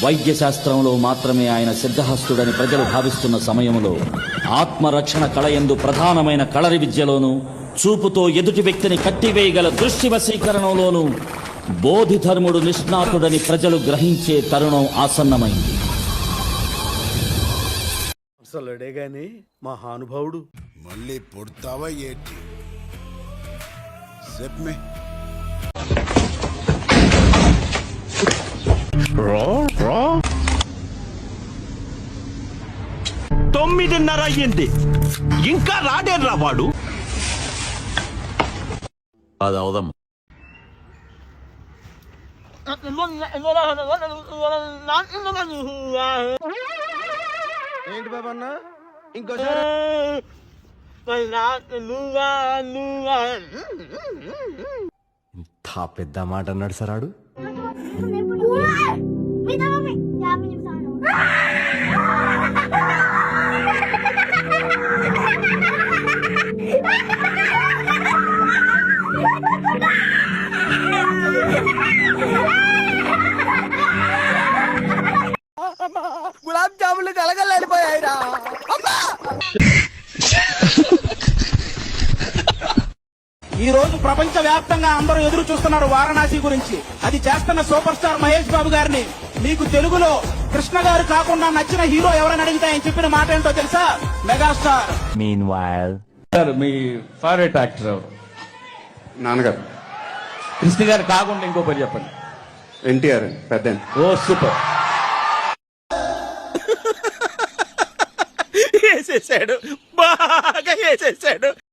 వైద్య శాస్త్రంలో మాత్రమే ఆయన సిద్ధహస్తుడని ప్రజలు భావిస్తున్న సమయంలో ఆత్మరక్షణ కళయందు ప్రధానమైన కళరి విద్యలోనూ, చూపుతో ఎదుటి వ్యక్తిని కట్టివేయగల దృష్టి వశీకరణలోనూ బోధిధర్ముడు నిష్ణాతుడని ప్రజలు గ్రహించే తరుణం ఆసన్నమైంది. అసలుడే గాని మహానుభావుడు మళ్ళీ పుడతావా ఏంటి? చెప్పే 9:30 అయ్యింది, ఇంకా రాడేర్రా వాడు. అది అవదమ్మ. ఏంటి బాబన్న ఇంకోసారి ఇంత పెద్ద మాట అన్నాడు సరాడు. గులాబ్ జాములు కలగలేడిపోయాయిరా. ఈ రోజు ప్రపంచ వ్యాప్తంగా అందరూ ఎదురు చూస్తున్నారు వారణాసి గురించి. అది చేస్తున్న సూపర్ స్టార్ మహేష్ బాబు గారిని. మీకు తెలుగులో కృష్ణ గారు కాకుండా నచ్చిన హీరో ఎవరైనా అడిగితే ఆయన చెప్పిన మాట ఏంటో తెలుసా? మెగాస్టార్. మీ ఫేవరెట్ యాక్టర్ ఎవరు? నాన్నగారు. కృష్ణ గారు కాకుండా ఇంకో పేరు చెప్పండి. ఎన్టీఆర్ పెద్ద. ఓ సూపర్. వేసేసాడు, బాగా వేసేసాడు.